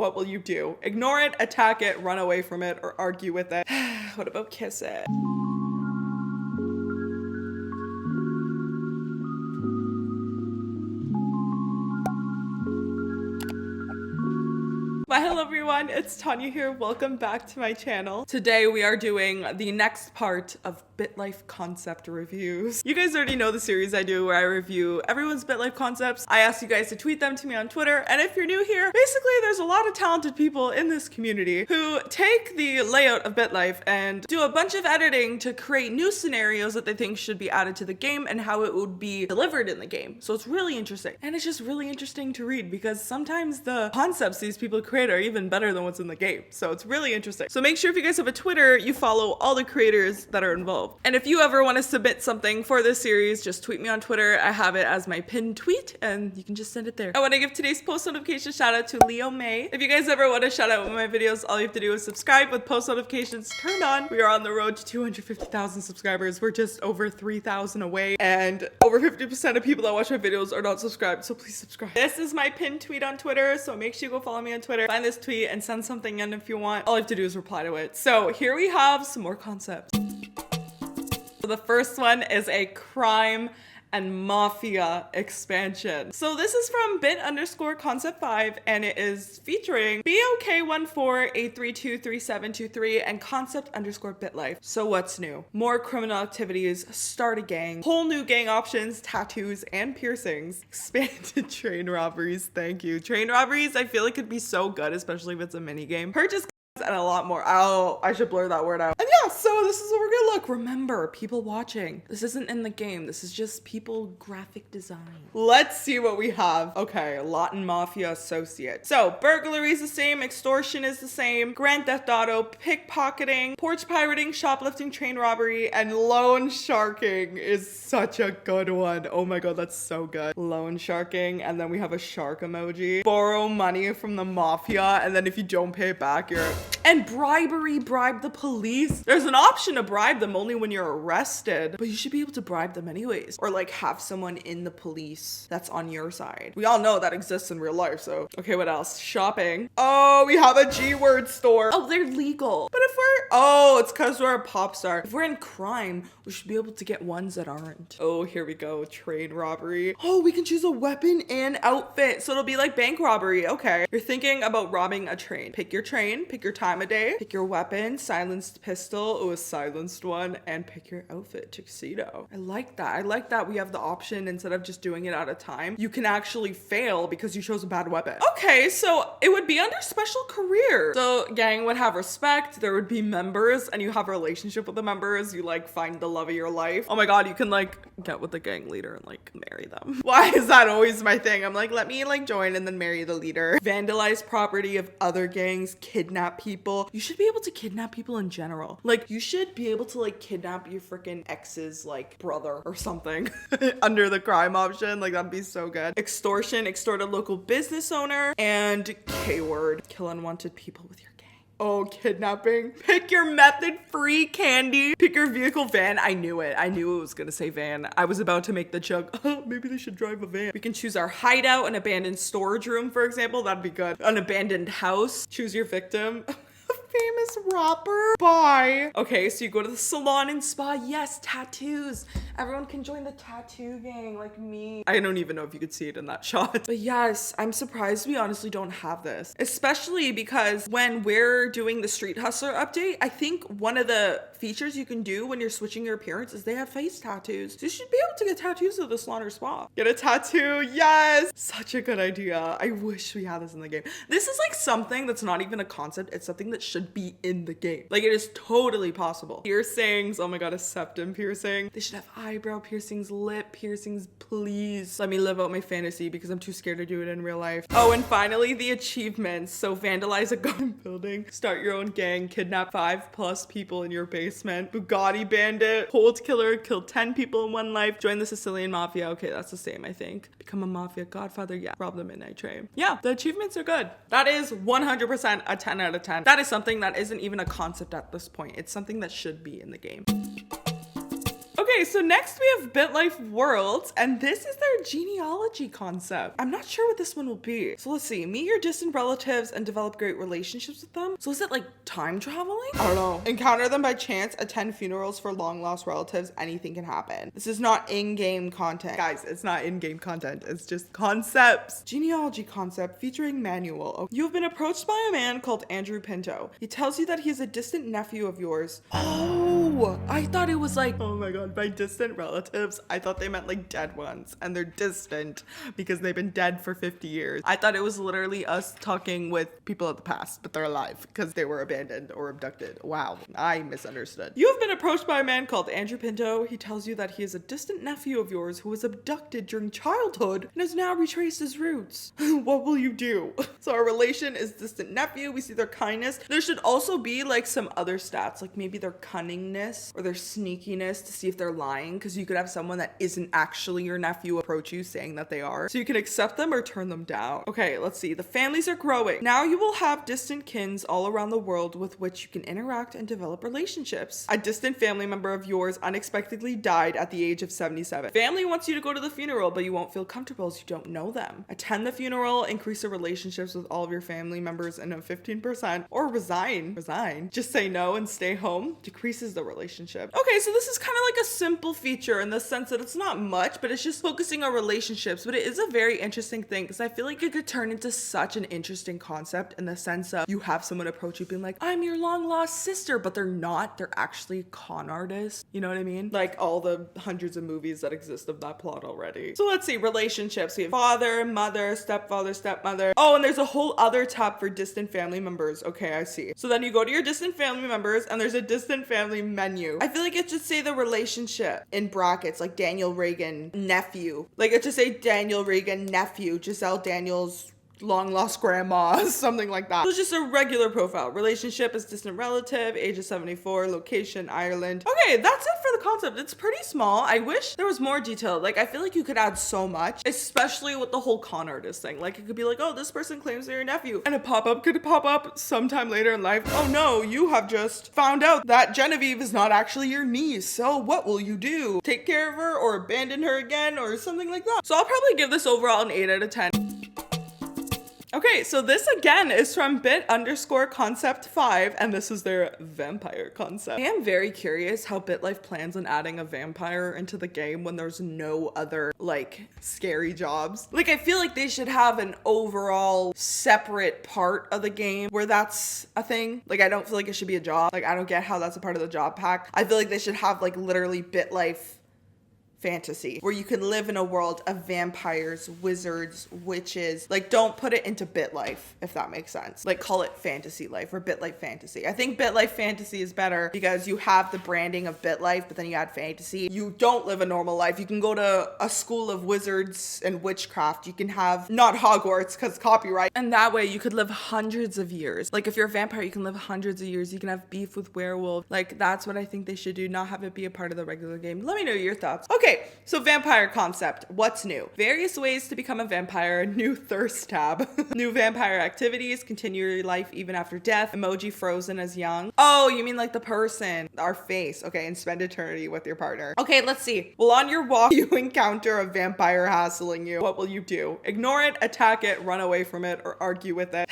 What will you do? Ignore it, attack it, run away from it, or argue with it? What about kiss it? Why, hello everyone, it's Tanya here. Welcome back to my channel. Today we are doing the next part of Bitlife concept reviews. You guys already know the series I do where I review everyone's Bitlife concepts. I ask you guys to tweet them to me on Twitter, and if you're new here, basically there's a lot of talented people in this community who take the layout of Bitlife and do a bunch of editing to create new scenarios that they think should be added to the game and how it would be delivered in the game. So it's really interesting. And it's just really interesting to read because sometimes the concepts these people create are even better than what's in the game. So it's really interesting. So make sure if you guys have a Twitter, you follow all the creators that are involved. And if you ever want to submit something for this series, just tweet me on Twitter. I have it as my pinned tweet and you can just send it there. I want to give today's post notification shout out to Leo May. If you guys ever want to shout out one of my videos, all you have to do is subscribe with post notifications turned on. We are on the road to 250,000 subscribers. We're just over 3,000 away, and over 50% of people that watch my videos are not subscribed, so please subscribe. This is my pinned tweet on Twitter, so make sure you go follow me on Twitter. Find this tweet and send something in if you want. All you have to do is reply to it. So here we have some more concepts. So the first one is a crime and Mafia expansion. So this is from bit_concept5 and it is featuring BOK14-832-3723 and concept_bitlife. So what's new? More criminal activities, start a gang, whole new gang options, tattoos and piercings, expanded train robberies. Thank you. Train robberies, I feel like could be so good, especially if it's a mini game. Purchase and a lot more. Oh, I should blur that word out. And yeah, so this is what we're gonna look. Remember, people watching. This isn't in the game. This is just people graphic design. Let's see what we have. Okay, Latin Mafia Associate. So burglary is the same, extortion is the same, Grand Theft Auto, pickpocketing, porch pirating, shoplifting, train robbery, and loan sharking is such a good one. Oh my god, that's so good. Loan sharking, and then we have a shark emoji. Borrow money from the mafia, and then if you don't pay it back, you're... And bribery, bribe the police. There's an option to bribe them only when you're arrested, but you should be able to bribe them anyways. Or like have someone in the police that's on your side. We all know that exists in real life, so. Okay, what else? Shopping. Oh, we have a G-word store. Oh, they're legal. But if it's because we're a pop star. If we're in crime, we should be able to get ones that aren't. Oh, here we go. Train robbery. Oh, we can choose a weapon and outfit. So it'll be like bank robbery. Okay. You're thinking about robbing a train. Pick your train, pick your time of day, pick your weapon, silenced pistol, a silenced one, and pick your outfit, tuxedo. I like that. I like that we have the option instead of just doing it at a time. You can actually fail because you chose a bad weapon. Okay, so it would be under special career. So gang would have respect, there would be members, and you have a relationship with the members. You like find the love of your life. Oh my god, you can like get with the gang leader and like marry them. Why is that always my thing? I'm like, let me like join and then marry the leader. Vandalize property of other gangs, kidnap people. You should be able to kidnap people in general. Like you should be able to like kidnap your freaking ex's like brother or something under the crime option. Like that'd be so good. Extortion, extort a local business owner, and K-word, kill unwanted people with your gang. Oh, kidnapping. Pick your method, free candy. Pick your vehicle, van. I knew it. I knew it was gonna say van. I was about to make the joke. Oh, maybe they should drive a van. We can choose our hideout, an abandoned storage room, for example. That'd be good. An abandoned house. Choose your victim. Famous rapper. Bye. Okay, so you go to the salon and spa. Yes, tattoos. Everyone can join the tattoo gang like me. I don't even know if you could see it in that shot. But yes, I'm surprised we honestly don't have this. Especially because when we're doing the Street Hustler update, I think one of the features you can do when you're switching your appearance is they have face tattoos. So you should be able to get tattoos at the salon or spa. Get a tattoo. Yes. Such a good idea. I wish we had this in the game. This is like something that's not even a concept. It's something that should be in the game. Like it is totally possible. Piercings. Oh my god, a septum piercing. They should have eyebrow piercings, lip piercings, please. Let me live out my fantasy because I'm too scared to do it in real life. Oh, and finally the achievements. So vandalize a government building, start your own gang, kidnap 5+ people in your basement, Bugatti bandit, cold killer, kill 10 people in one life, join the Sicilian Mafia. Okay, that's the same, I think. Become a mafia godfather. Yeah, rob the midnight train. Yeah, the achievements are good. That is 100% a 10 out of 10. That is something that isn't even a concept at this point. It's something that should be in the game. Okay, so next we have Bitlife Worlds, and this is their genealogy concept. I'm not sure what this one will be. So let's see. Meet your distant relatives and develop great relationships with them. So is it like time traveling? I don't know. Encounter them by chance, attend funerals for long lost relatives, anything can happen. This is not in-game content. Guys, it's not in-game content. It's just concepts. Genealogy concept featuring manual. You have been approached by a man called Andrew Pinto. He tells you that he is a distant nephew of yours. Oh, I thought it was like, oh my god, by distant relatives, I thought they meant like dead ones, and they're distant because they've been dead for 50 years. I thought it was literally us talking with people of the past, but they're alive because they were abandoned or abducted. Wow, I misunderstood. You have been approached by a man called Andrew Pinto. He tells you that he is a distant nephew of yours who was abducted during childhood and has now retraced his roots. What will you do? So our relation is distant nephew. We see their kindness. There should also be like some other stats, like maybe their cunningness or their sneakiness to see if they're lying, because you could have someone that isn't actually your nephew approach you saying that they are. So you can accept them or turn them down. Okay, let's see. The families are growing. Now you will have distant kins all around the world with which you can interact and develop relationships. A distant family member of yours unexpectedly died at the age of 77. Family wants you to go to the funeral, but you won't feel comfortable as you don't know them. Attend the funeral, increase the relationships with all of your family members in a 15%, or resign. Just say no and stay home. Decreases the relationship. Okay, so this is kind of like a simple feature in the sense that it's not much, but it's just focusing on relationships. But it is a very interesting thing because I feel like it could turn into such an interesting concept in the sense of you have someone approach you being like, I'm your long lost sister, but they're not. They're actually con artists. You know what I mean? Like all the hundreds of movies that exist of that plot already. So let's see, relationships. We have father, mother, stepfather, stepmother. Oh, and there's a whole other tab for distant family members. Okay, I see. So then you go to your distant family members and there's a distant family menu. I feel like it should say the relationship in brackets, like Daniel Reagan nephew. Like it should say Daniel Reagan nephew, Giselle Daniels long lost grandma, something like that. So it's just a regular profile. Relationship is distant relative, age of 74, location Ireland. Okay, that's it for the concept. It's pretty small. I wish there was more detail. Like I feel like you could add so much, especially with the whole con artist thing. Like it could be like, oh, this person claims they're your nephew, and a pop-up could pop up sometime later in life. Oh no, you have just found out that Genevieve is not actually your niece. So what will you do? Take care of her or abandon her again or something like that? So I'll probably give this overall an 8 out of 10. Okay, so this again is from bit_concept5, and this is their vampire concept. I am very curious how Bitlife plans on adding a vampire into the game when there's no other, like, scary jobs. Like, I feel like they should have an overall separate part of the game where that's a thing. Like, I don't feel like it should be a job. Like, I don't get how that's a part of the job pack. I feel like they should have, like, literally Bitlife fantasy where you can live in a world of vampires, wizards, witches. Like don't put it into Bitlife, if that makes sense. Like call it fantasy life or Bitlife fantasy. I think Bitlife fantasy is better because you have the branding of Bitlife, but then you add fantasy. You don't live a normal life. You can go to a school of wizards and witchcraft. You can have not Hogwarts because copyright, and that way you could live hundreds of years. Like if you're a vampire, you can live hundreds of years. You can have beef with werewolves. Like that's what I think they should do, not have it be a part of the regular game. Let me know your thoughts. Okay, so vampire concept. What's new? Various ways to become a vampire. New thirst tab. New vampire activities. Continue your life even after death. Emoji frozen as young. Oh, you mean like the person, our face. Okay, and spend eternity with your partner. Okay, let's see. Well, on your walk, you encounter a vampire hassling you. What will you do? Ignore it, attack it, run away from it, or argue with it.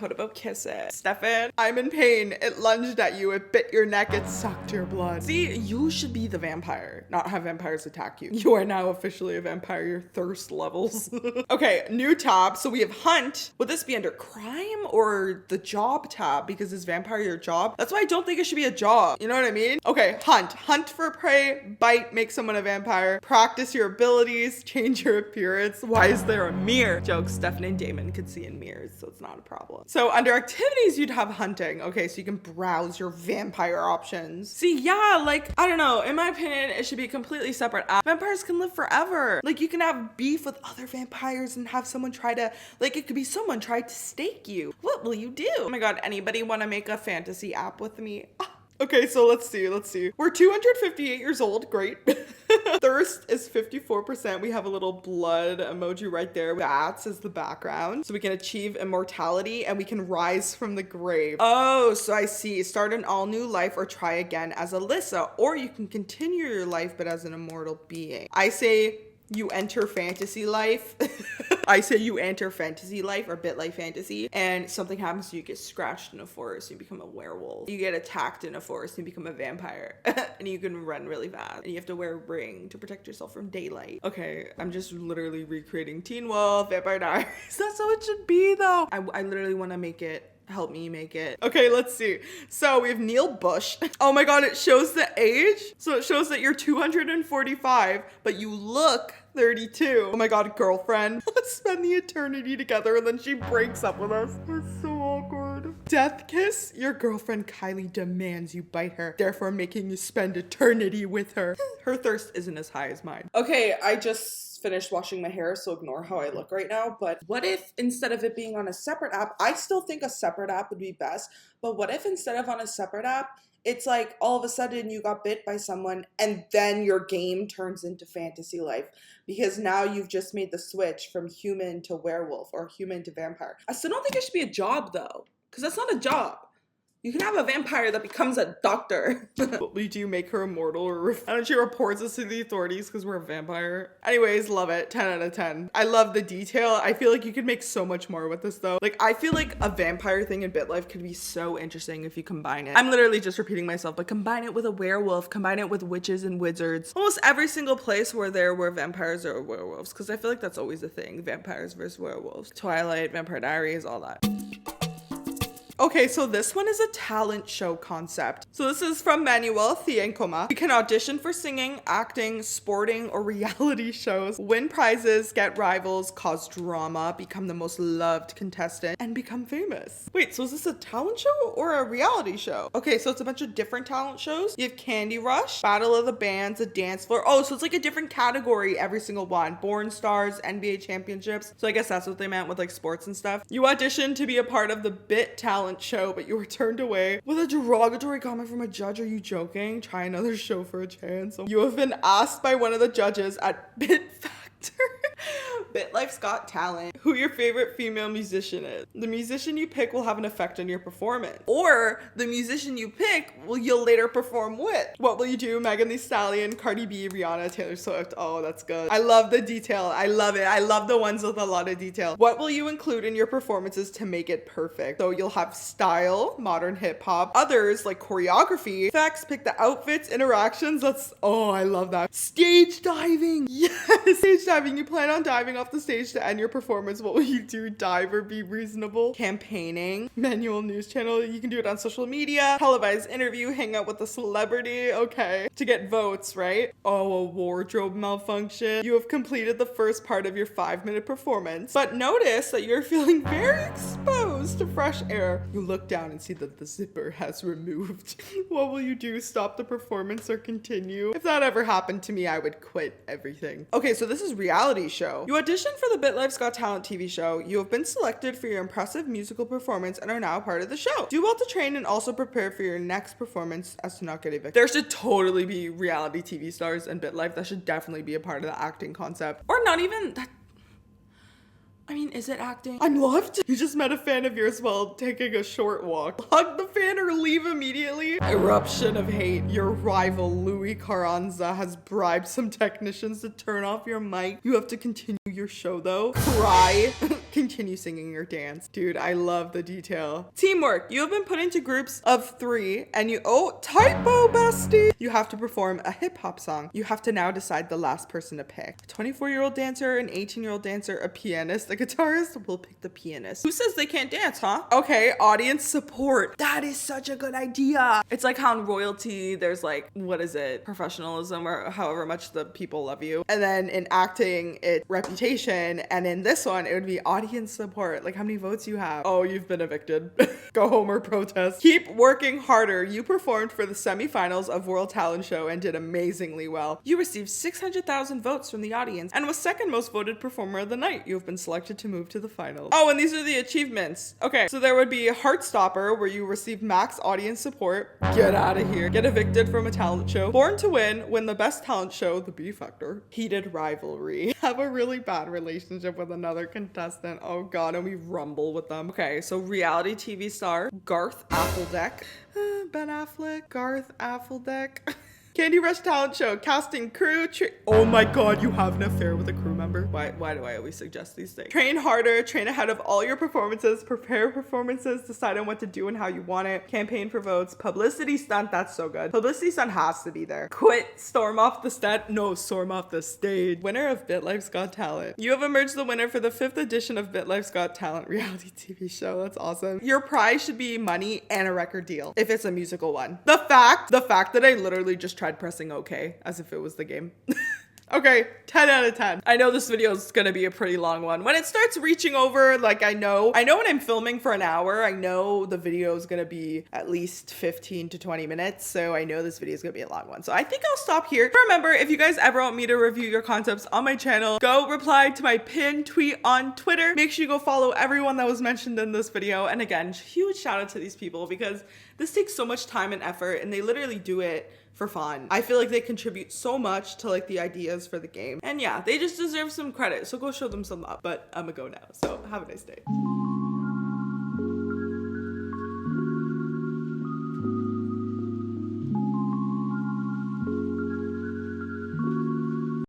What about kiss it? Stefan, I'm in pain. It lunged at you. It bit your neck. It sucked your blood. See, you should be the vampire, not have vampires attack you. You are now officially a vampire. Your thirst levels. Okay, new tab. So we have hunt. Would this be under crime or the job tab? Because is vampire your job? That's why I don't think it should be a job. You know what I mean? Okay, hunt. Hunt for prey. Bite. Make someone a vampire. Practice your abilities. Change your appearance. Why is there a mirror? Joke. Stefan and Damon could see in mirrors, so it's not a problem. So under activities, you'd have hunting. Okay, so you can browse your vampire options. See, yeah, like, I don't know. In my opinion, it should be completely separate. Vampires can live forever. Like you can have beef with other vampires and have someone try to, like it could be someone try to stake you. What will you do? Oh my god, anybody want to make a fantasy app with me? Okay, so let's see. We're 258 years old. Great. Thirst is 54%. We have a little blood emoji right there. Bats is the background. So we can achieve immortality and we can rise from the grave. Oh, so I see. Start an all new life or try again as Alyssa, or you can continue your life but as an immortal being. I say you enter fantasy life. I say you enter fantasy life or Bitlife fantasy, and something happens to you, get scratched in a forest, you become a werewolf. You get attacked in a forest, you become a vampire. And you can run really fast. And you have to wear a ring to protect yourself from daylight. Okay, I'm just literally recreating Teen Wolf, Vampire Diaries. That's how it should be though. I literally want to make it. Help me make it. Okay, let's see. So we have Neil Bush. Oh my god, it shows the age. So it shows that you're 245, but you look 32. Oh my god, girlfriend. Let's spend the eternity together, and then she breaks up with us. That's so awkward. Death kiss. Your girlfriend Kylie demands you bite her, therefore making you spend eternity with her. Her thirst isn't as high as mine. Okay, I just finished washing my hair, so ignore how I look right now. But what if instead of it being on a separate app, I still think a separate app would be best, but what if instead of on a separate app, it's like all of a sudden you got bit by someone and then your game turns into fantasy life because now you've just made the switch from human to werewolf or human to vampire. I still don't think it should be a job though, because that's not a job. You can have a vampire that becomes a doctor. What will you do? Make her immortal? Or I don't. She reports us to the authorities because we're a vampire. Anyways, love it. 10 out of 10. I love the detail. I feel like you could make so much more with this though. Like I feel like a vampire thing in Bitlife could be so interesting if you combine it. I'm literally just repeating myself, but combine it with a werewolf, combine it with witches and wizards. Almost every single place where there were vampires or werewolves, because I feel like that's always a thing. Vampires versus werewolves. Twilight, Vampire Diaries, all that. Okay, so this one is a talent show concept. So this is from Manuel Thiencoma. You can audition for singing, acting, sporting, or reality shows, win prizes, get rivals, cause drama, become the most loved contestant, and become famous. Wait, so is this a talent show or a reality show? Okay, so it's a bunch of different talent shows. You have Candy Rush, Battle of the Bands, a dance floor. Oh, so it's like a different category every single one. Born Stars, NBA Championships. So I guess that's what they meant with like sports and stuff. You audition to be a part of the Bit Talent show, but you were turned away with a derogatory comment from a judge. Are you joking? Try another show for a chance. You have been asked by one of the judges at Bit Factor, Bitlife's Got Talent, who your favorite female musician is. The musician you pick will have an effect on your performance, or the musician you pick you'll later perform with. What will you do? Megan Thee Stallion, Cardi B, Rihanna, Taylor Swift. Oh, that's good. I love the detail. I love it. I love the ones with a lot of detail. What will you include in your performances to make it perfect? So you'll have style, modern hip hop, others like choreography, effects, pick the outfits, interactions. I love that. Stage diving. Yes, stage diving. You plan on diving off the stage to end your performance. What will you do? Dive or be reasonable? Campaigning, manual news channel. You can do it on social media, televised interview, hang out with a celebrity. Okay, to get votes, right? Oh, a wardrobe malfunction. You have completed the first part of your 5-minute performance, but notice that you're feeling very exposed to fresh air. You look down and see that the zipper has removed. What will you do? Stop the performance or continue? If that ever happened to me, I would quit everything. Okay, so this is reality show. You auditioned for the Bitlife's Got Talent TV show. You have been selected for your impressive musical performance and are now part of the show. Do well to train and also prepare for your next performance as to not get evicted. There should totally be reality TV stars in Bitlife. That should definitely be a part of the acting concept. Or not even that. I mean, is it acting? I'm loved. You just met a fan of yours while taking a short walk. Hug the fan or leave immediately. Eruption of hate. Your rival, Louis Carranza, has bribed some technicians to turn off your mic. You have to continue your show though. Cry. Continue singing your dance. Dude, I love the detail. Teamwork. You have been put into groups of 3 and typo bestie. You have to perform a hip hop song. You have to now decide the last person to pick. A 24-year-old dancer, an 18-year-old dancer, a pianist, a guitarist. Will pick the pianist. Who says they can't dance, huh? Okay, audience support. That is such a good idea. It's like how in royalty, there's like, what is it? Professionalism or however much the people love you. And then in acting, it's reputation. And in this one, it would be audience audience support. Like how many votes you have. Oh, you've been evicted. Go home or protest. Keep working harder. You performed for the semifinals of World Talent Show and did amazingly well. You received 600,000 votes from the audience and was second most voted performer of the night. You have been selected to move to the finals. Oh, and these are the achievements. Okay, so there would be Heartstopper, where you receive max audience support. Get out of here. Get evicted from a talent show. Born to win the best talent show, The B Factor. Heated rivalry. Have a really bad relationship with another contestant. Oh god, and we rumble with them. Okay, so reality TV star Garth Affleck. Ben Affleck, Garth Affleck. Candy Rush Talent Show, casting crew. Oh my god, you have an affair with a crew member. Why do I always suggest these things? Train harder, train ahead of all your performances, prepare performances, decide on what to do and how you want it, campaign for votes, publicity stunt, that's so good. Publicity stunt has to be there. Quit, storm off the storm off the stage. Winner of Bitlife's Got Talent. You have emerged the winner for the 5th edition of Bitlife's Got Talent reality TV show. That's awesome. Your prize should be money and a record deal if it's a musical one. The fact that I literally just tried pressing OK as if it was the game. Okay, 10 out of 10. I know this video is gonna be a pretty long one. When it starts reaching over, like I know when I'm filming for an hour, I know the video is gonna be at least 15 to 20 minutes. So I know this video is gonna be a long one. So I think I'll stop here. Remember, if you guys ever want me to review your concepts on my channel, go reply to my pinned tweet on Twitter. Make sure you go follow everyone that was mentioned in this video. And again, huge shout out to these people because this takes so much time and effort and they literally do it for fun. I feel like they contribute so much to like the ideas for the game. And yeah, they just deserve some credit. So go show them some love. But I'm gonna go now. So have a nice day.